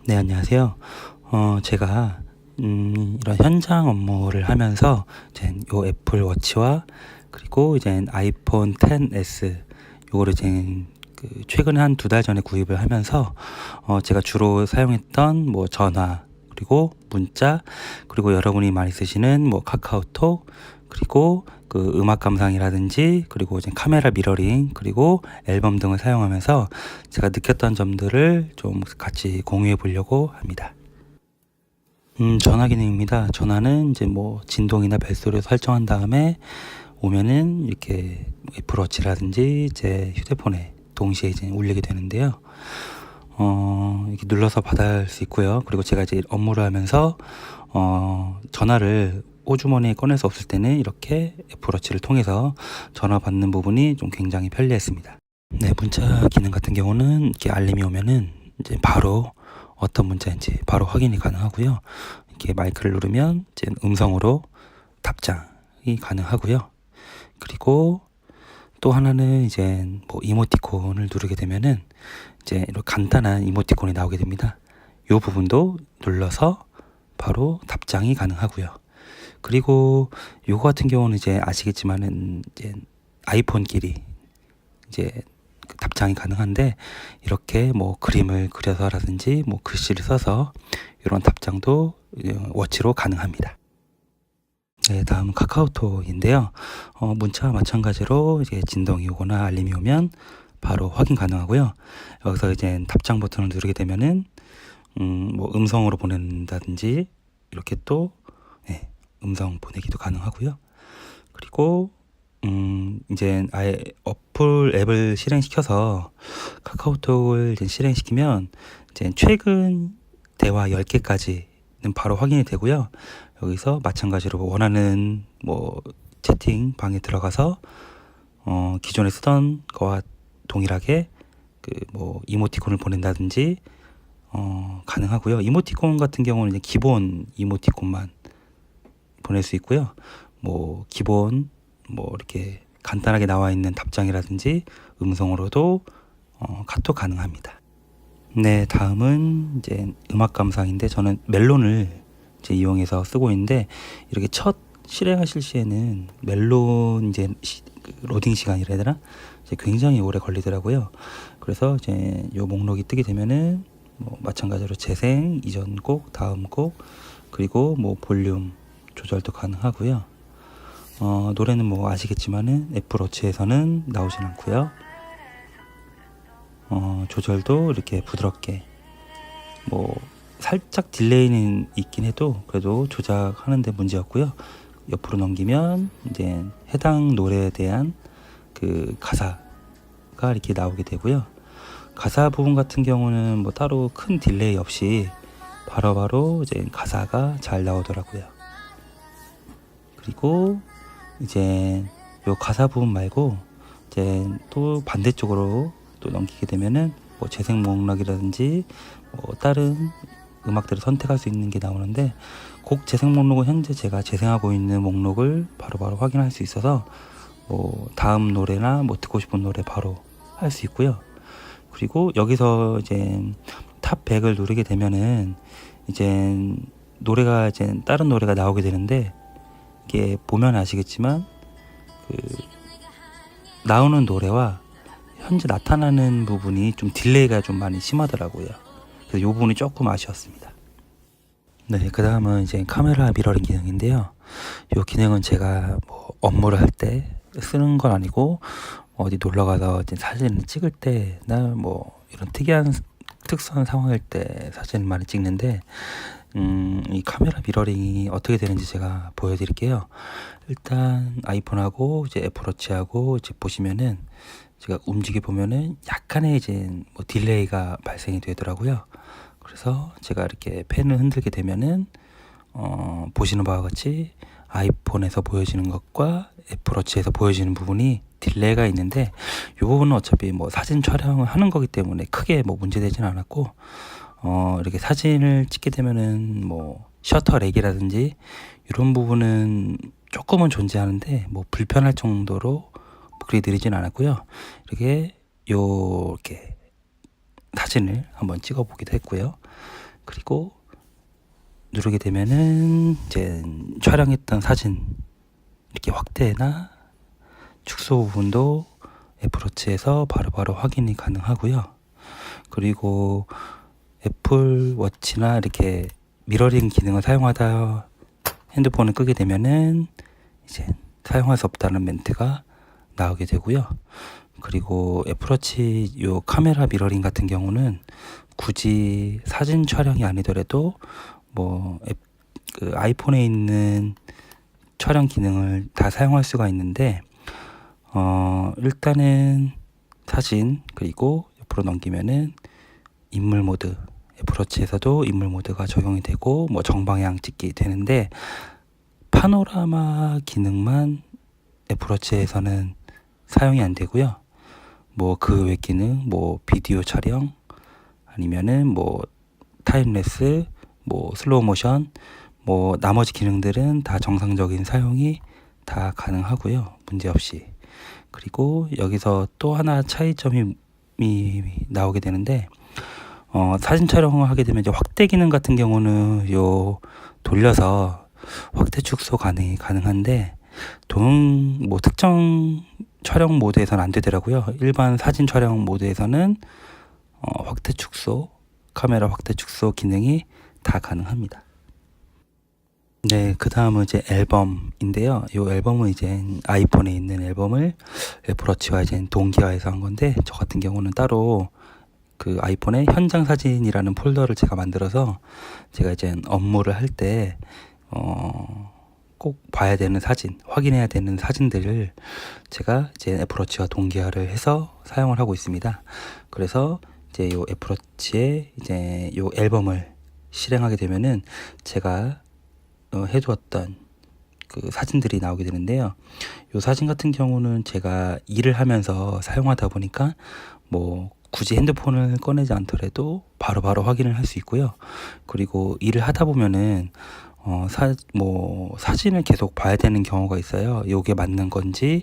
네, 안녕하세요. 제가 이런 현장 업무를 하면서 이제 요 애플 워치와 그리고 이제 아이폰 10s 요거를 이제 최근에 한 두 달 전에 구입을 하면서 제가 주로 사용했던 뭐 전화 그리고 문자 그리고 여러분이 많이 쓰시는 뭐 카카오톡 그리고 그 음악 감상이라든지 그리고 이제 카메라 미러링 그리고 앨범 등을 사용하면서 제가 느꼈던 점들을 좀 같이 공유해 보려고 합니다. 전화 기능입니다. 전화는 이제 뭐 진동이나 벨소리를 설정한 다음에 오면은 이렇게 애플워치라든지 제 휴대폰에 동시에 이제 울리게 되는데요. 이렇게 눌러서 받을 수 있고요. 그리고 제가 이제 업무를 하면서 전화를 호주머니에 꺼낼 수 없을 때는 이렇게 애플워치를 통해서 전화 받는 부분이 좀 굉장히 편리했습니다. 네, 문자 기능 같은 경우는 이렇게 알림이 오면은 이제 바로 어떤 문자인지 바로 확인이 가능하고요. 이렇게 마이크를 누르면 이제 음성으로 답장이 가능하고요. 그리고 또 하나는 이제 뭐 이모티콘을 누르게 되면은 이제 이런 간단한 이모티콘이 나오게 됩니다. 이 부분도 눌러서 바로 답장이 가능하고요. 그리고 요거 같은 경우는 이제 아시겠지만은 이제 아이폰끼리 이제 답장이 가능한데 이렇게 뭐 그림을 그려서라든지 뭐 글씨를 써서 이런 답장도 워치로 가능합니다. 네, 다음 카카오톡인데요. 문자와 마찬가지로 이제 진동이 오거나 알림이 오면 바로 확인 가능하고요. 여기서 이제 답장 버튼을 누르게 되면은 뭐 음성으로 보낸다든지 이렇게 또 네, 음성 보내기도 가능하고요. 그리고 이제 아예 어플 앱을 실행시켜서 카카오톡을 이제 실행시키면 이제 최근 대화 10개까지는 바로 확인이 되고요. 여기서 마찬가지로 원하는 뭐 채팅 방에 들어가서 기존에 쓰던 거와 동일하게 그 뭐 이모티콘을 보낸다든지 가능하고요. 이모티콘 같은 경우는 이제 기본 이모티콘만 보낼 수 있고요. 뭐 기본 뭐 이렇게 간단하게 나와 있는 답장이라든지 음성으로도 카톡 가능합니다. 네, 다음은 이제 음악 감상인데 저는 멜론을 이제 이용해서 쓰고 있는데 이렇게 첫 실행하실 시에는 멜론 이제 로딩 시간이라 해야 되나? 이제 굉장히 오래 걸리더라고요. 그래서 이제 요 목록이 뜨게 되면은 뭐 마찬가지로 재생, 이전 곡, 다음 곡, 그리고 뭐 볼륨 조절도 가능하고요. 노래는 뭐 아시겠지만은 애플워치에서는 나오진 않고요. 조절도 이렇게 부드럽게 뭐 살짝 딜레이는 있긴 해도 그래도 조작하는데 문제 없고요. 옆으로 넘기면 이제 해당 노래에 대한 그 가사가 이렇게 나오게 되고요. 가사 부분 같은 경우는 뭐 따로 큰 딜레이 없이 바로바로 이제 가사가 잘 나오더라고요. 그리고 이제 요 가사 부분 말고 이제 또 반대쪽으로 또 넘기게 되면은 뭐 재생 목록이라든지 뭐 다른 음악들을 선택할 수 있는 게 나오는데 곡 재생 목록은 현재 제가 재생하고 있는 목록을 바로바로 확인할 수 있어서 뭐 다음 노래나 뭐 듣고 싶은 노래 바로 할 수 있고요. 그리고 여기서 이제 탑 100을 누르게 되면은 이제 노래가 이제 다른 노래가 나오게 되는데 이게 보면 아시겠지만 그 나오는 노래와 현재 나타나는 부분이 좀 딜레이가 좀 많이 심하더라고요. 그래서 이 부분이 조금 아쉬웠습니다. 네, 그 다음은 이제 카메라 미러링 기능인데요. 이 기능은 제가 뭐 업무를 할 때 쓰는 건 아니고 어디 놀러 가서 이제 사진을 찍을 때나 뭐 이런 특수한 상황일 때 사진을 많이 찍는데 이 카메라 미러링이 어떻게 되는지 제가 보여드릴게요. 일단 아이폰하고 이제 애플워치하고 이제 보시면은 제가 움직여 보면은 약간의 이제 뭐 딜레이가 발생이 되더라고요. 그래서 제가 이렇게 펜을 흔들게 되면은 보시는 바와 같이 아이폰에서 보여지는 것과 애플워치에서 보여지는 부분이 딜레이가 있는데 이 부분은 어차피 뭐 사진 촬영을 하는 거기 때문에 크게 뭐 문제되진 않았고 이렇게 사진을 찍게 되면은 뭐 셔터 렉이라든지 이런 부분은 조금은 존재하는데 뭐 불편할 정도로 그리 느리진 않았고요. 이렇게 사진을 한번 찍어 보기도 했고요. 그리고 누르게 되면은 이제 촬영했던 사진 이렇게 확대나 축소 부분도 애플워치에서 바로바로 확인이 가능하고요. 그리고 애플워치나 이렇게 미러링 기능을 사용하다 핸드폰을 끄게 되면은 이제 사용할 수 없다는 멘트가 나오게 되고요. 그리고 애플워치 요 카메라 미러링 같은 경우는 굳이 사진 촬영이 아니더라도 그 아이폰에 있는 촬영 기능을 다 사용할 수가 있는데 일단은 사진 그리고 옆으로 넘기면은 인물 모드, 애플워치에서도 인물 모드가 적용이 되고 정방향 찍기 되는데 파노라마 기능만 애플워치에서는 사용이 안 되고요. 그 외 기능, 비디오 촬영 아니면은 타임랩스, 슬로우 모션, 나머지 기능들은 다 정상적인 사용이 다 가능하고요. 문제없이. 그리고 여기서 또 하나 차이점이 나오게 되는데 사진 촬영을 하게 되면 이제 확대 기능 같은 경우는 돌려서 확대 축소 가능한데 특정 촬영 모드에서는 안 되더라고요. 일반 사진 촬영 모드에서는 확대 축소, 카메라 확대 축소 기능이 다 가능합니다. 네, 그 다음은 이제 앨범인데요. 이 앨범은 이제 아이폰에 있는 앨범을 애플워치와 이제 동기화해서 한 건데, 저 같은 경우는 따로 그 아이폰에 현장 사진이라는 폴더를 제가 만들어서 제가 이제 업무를 할 때 꼭 봐야 되는 사진, 확인해야 되는 사진들을 제가 이제 애플워치와 동기화를 해서 사용을 하고 있습니다. 그래서 이제 요 애플워치에 이제 요 앨범을 실행하게 되면은 제가 해두었던 그 사진들이 나오게 되는데요. 요 사진 같은 경우는 제가 일을 하면서 사용하다 보니까 굳이 핸드폰을 꺼내지 않더라도 바로바로 확인을 할 수 있고요. 그리고 일을 하다 보면은 사진을 계속 봐야 되는 경우가 있어요. 요게 맞는 건지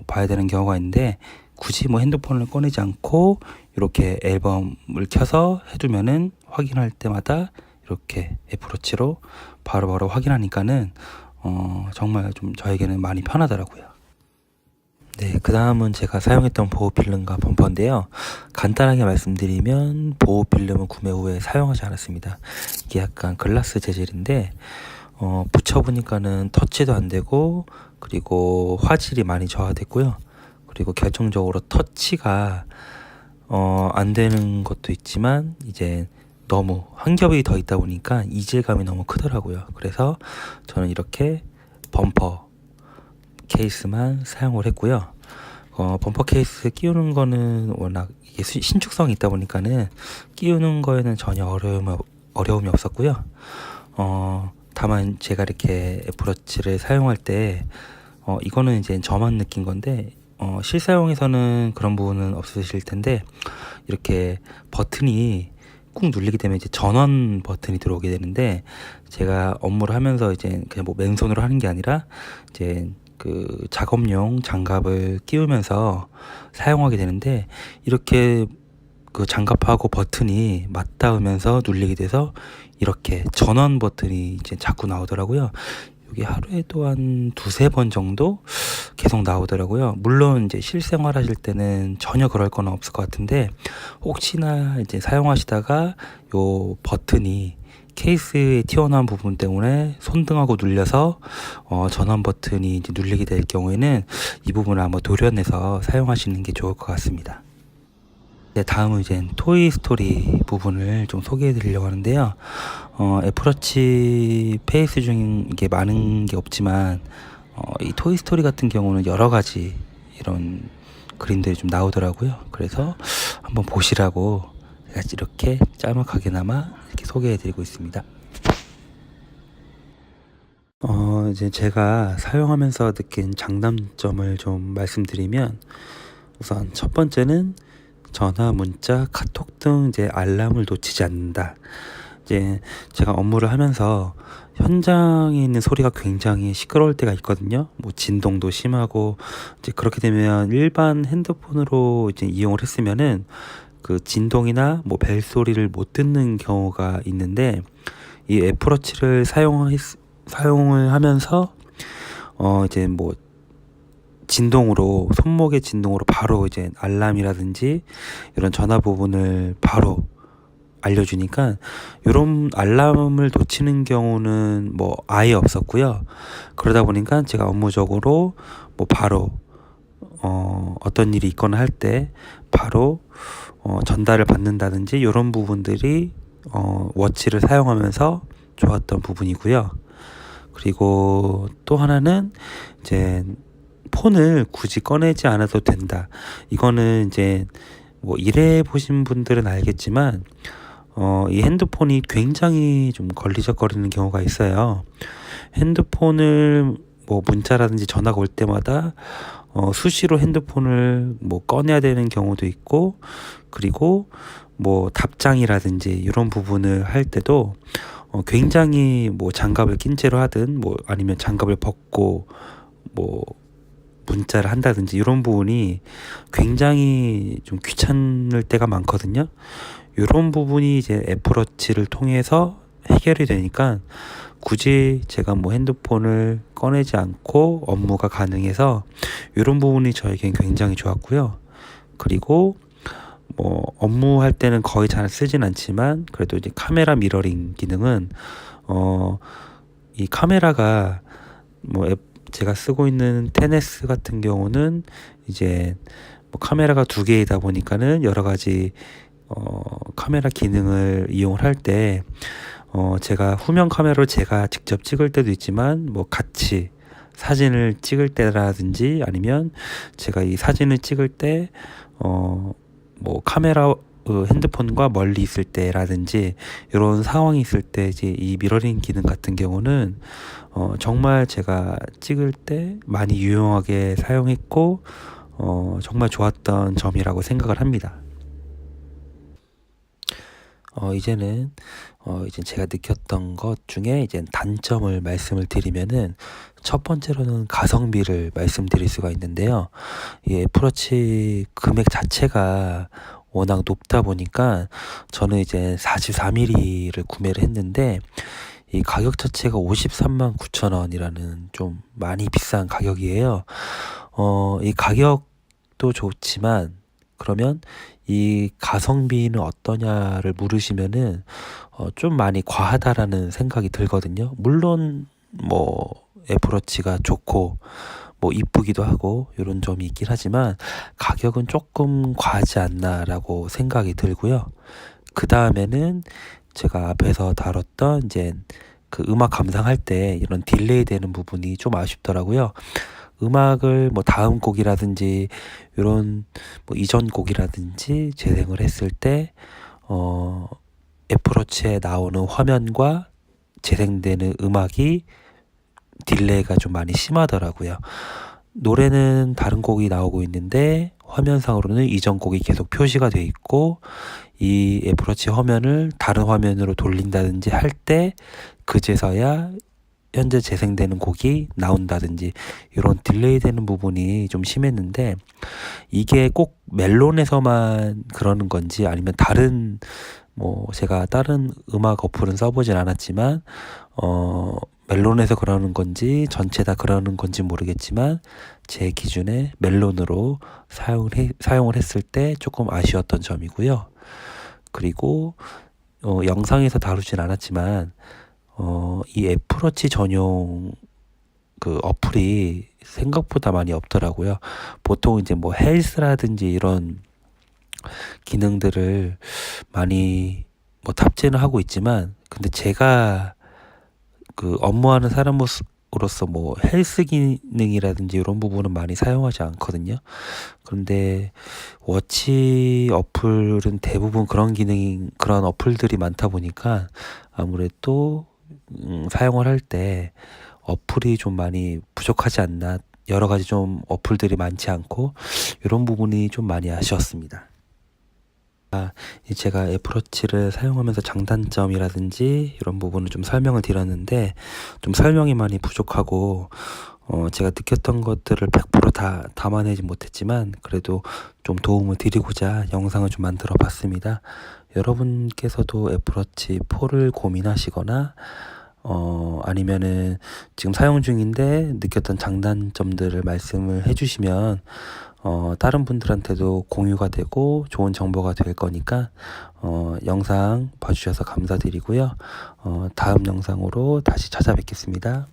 봐야 되는 경우가 있는데 굳이 핸드폰을 꺼내지 않고 이렇게 앨범을 켜서 해두면은 확인할 때마다 이렇게 애플워치로 바로바로 확인하니까는 정말 좀 저에게는 많이 편하더라고요. 네, 그 다음은 제가 사용했던 보호 필름과 범퍼인데요. 간단하게 말씀드리면 보호 필름은 구매 후에 사용하지 않았습니다. 이게 약간 글라스 재질인데 붙여보니까는 터치도 안 되고 그리고 화질이 많이 저하됐고요. 그리고 결정적으로 터치가 안 되는 것도 있지만 이제 너무 한 겹이 더 있다 보니까 이질감이 너무 크더라고요. 그래서 저는 이렇게 범퍼 케이스만 사용을 했고요. 범퍼 케이스 끼우는 거는 워낙 이게 신축성이 있다 보니까는 끼우는 거에는 전혀 어려움이 없었고요. 다만 제가 이렇게 애플워치를 사용할 때 이거는 이제 저만 느낀 건데 실사용에서는 그런 부분은 없으실 텐데 이렇게 버튼이 꾹 누르게 되면 이제 전원 버튼이 들어오게 되는데 제가 업무를 하면서 이제 그냥 맨손으로 하는 게 아니라 이제 그 작업용 장갑을 끼우면서 사용하게 되는데 이렇게 그 장갑하고 버튼이 맞닿으면서 눌리게 돼서 이렇게 전원 버튼이 이제 자꾸 나오더라고요. 여기 하루에도 한 두세 번 정도 계속 나오더라고요. 물론 이제 실생활 하실 때는 전혀 그럴 건 없을 것 같은데 혹시나 이제 사용하시다가 요 버튼이 케이스에 튀어나온 부분 때문에 손등하고 눌려서 전원 버튼이 이제 눌리게 될 경우에는 이 부분을 한번 도려내서 사용하시는 게 좋을 것 같습니다. 네, 다음은 이제 토이스토리 부분을 좀 소개해 드리려고 하는데요. 애플워치 페이스 중에 이게 많은 게 없지만 이 토이스토리 같은 경우는 여러 가지 이런 그림들이 좀 나오더라고요. 그래서 한번 보시라고 제가 이렇게 짤막하게나마 이렇게 소개해 드리고 있습니다. 이제 제가 사용하면서 느낀 장단점을 좀 말씀드리면 우선 첫 번째는 전화, 문자, 카톡 등 이제 알람을 놓치지 않는다. 이제 제가 업무를 하면서 현장에 있는 소리가 굉장히 시끄러울 때가 있거든요. 진동도 심하고 이제 그렇게 되면 일반 핸드폰으로 이제 이용을 했으면은 그 진동이나 뭐 벨소리를 못 듣는 경우가 있는데, 이 애플워치를 사용을 하면서 이제 뭐 진동으로, 손목의 진동으로 바로 이제 알람이라든지 이런 전화 부분을 바로 알려주니까, 이런 알람을 놓치는 경우는 뭐 아예 없었고요. 그러다 보니까 제가 업무적으로 뭐 바로 어떤 일이 있거나 할 때 바로 전달을 받는다든지 이런 부분들이 워치를 사용하면서 좋았던 부분이고요. 그리고 또 하나는 이제 폰을 굳이 꺼내지 않아도 된다. 이거는 이제 뭐 일해 보신 분들은 알겠지만 이 핸드폰이 굉장히 좀 걸리적거리는 경우가 있어요. 핸드폰을 뭐 문자라든지 전화가 올 때마다 수시로 핸드폰을 뭐 꺼내야 되는 경우도 있고, 그리고 뭐 답장이라든지 이런 부분을 할 때도 굉장히 뭐 장갑을 낀 채로 하든 뭐 아니면 장갑을 벗고 뭐 문자를 한다든지 이런 부분이 굉장히 좀 귀찮을 때가 많거든요. 이런 부분이 이제 애플워치를 통해서 해결이 되니까 굳이 제가 뭐 핸드폰을 꺼내지 않고 업무가 가능해서 이런 부분이 저에겐 굉장히 좋았고요. 그리고 뭐 업무할 때는 거의 잘 쓰진 않지만 그래도 이제 카메라 미러링 기능은 이 카메라가 뭐 제가 쓰고 있는 10S 같은 경우는 이제 뭐 카메라가 2개이다 보니까는 여러 가지 카메라 기능을 이용을 할 때 제가 후면 카메라로 제가 직접 찍을 때도 있지만 뭐 같이 사진을 찍을 때라든지 아니면 제가 이 사진을 찍을 때 뭐 카메라 핸드폰과 멀리 있을 때라든지 이런 상황이 있을 때 이제 이 미러링 기능 같은 경우는 정말 제가 찍을 때 많이 유용하게 사용했고 정말 좋았던 점이라고 생각을 합니다. 이제는 이제 제가 느꼈던 것 중에 이제 단점을 말씀을 드리면은, 첫 번째로는 가성비를 말씀드릴 수가 있는데요. 이 애플워치 금액 자체가 워낙 높다 보니까 저는 이제 44mm를 구매를 했는데, 이 가격 자체가 53만 9천 원이라는 좀 많이 비싼 가격이에요. 이 가격도 좋지만 그러면 이 가성비는 어떠냐를 물으시면은 좀 많이 과하다라는 생각이 들거든요. 물론 뭐 애플워치가 좋고 뭐 이쁘기도 하고 이런 점이 있긴 하지만 가격은 조금 과하지 않나라고 생각이 들고요. 그 다음에는 제가 앞에서 다뤘던 이제 그 음악 감상할 때 이런 딜레이 되는 부분이 좀 아쉽더라고요. 음악을 뭐 다음 곡이라든지 이런 뭐 이전 곡이라든지 재생을 했을 때 애플워치에 나오는 화면과 재생되는 음악이 딜레이가 좀 많이 심하더라고요. 노래는 다른 곡이 나오고 있는데 화면상으로는 이전 곡이 계속 표시가 돼 있고, 이 애플워치 화면을 다른 화면으로 돌린다든지 할 때 그제서야 현재 재생되는 곡이 나온다든지 이런 딜레이 되는 부분이 좀 심했는데, 이게 꼭 멜론에서만 그러는 건지 아니면 다른 뭐 제가 다른 음악 어플은 써보진 않았지만 멜론에서 그러는 건지 전체 다 그러는 건지 모르겠지만 제 기준에 멜론으로 사용을 했을 때 조금 아쉬웠던 점이고요. 그리고 영상에서 다루진 않았지만 이 애플워치 전용 그 어플이 생각보다 많이 없더라고요. 보통 이제 뭐 헬스라든지 이런 기능들을 많이 뭐 탑재는 하고 있지만, 근데 제가 그 업무하는 사람으로서 뭐 헬스 기능이라든지 이런 부분은 많이 사용하지 않거든요. 그런데 워치 어플은 대부분 그런 어플들이 많다 보니까 아무래도 사용을 할 때 어플이 좀 많이 부족하지 않나, 여러 가지 좀 어플들이 많지 않고 이런 부분이 좀 많이 아쉬웠습니다. 제가 애플워치를 사용하면서 장단점이라든지 이런 부분을 좀 설명을 드렸는데 좀 설명이 많이 부족하고 제가 느꼈던 것들을 100%다 담아내지 못했지만 그래도 좀 도움을 드리고자 영상을 좀 만들어 봤습니다. 여러분께서도 애플워치 4를 고민하시거나 아니면은 지금 사용 중인데 느꼈던 장단점들을 말씀을 해주시면 다른 분들한테도 공유가 되고 좋은 정보가 될 거니까 영상 봐주셔서 감사드리고요. 다음 영상으로 다시 찾아뵙겠습니다.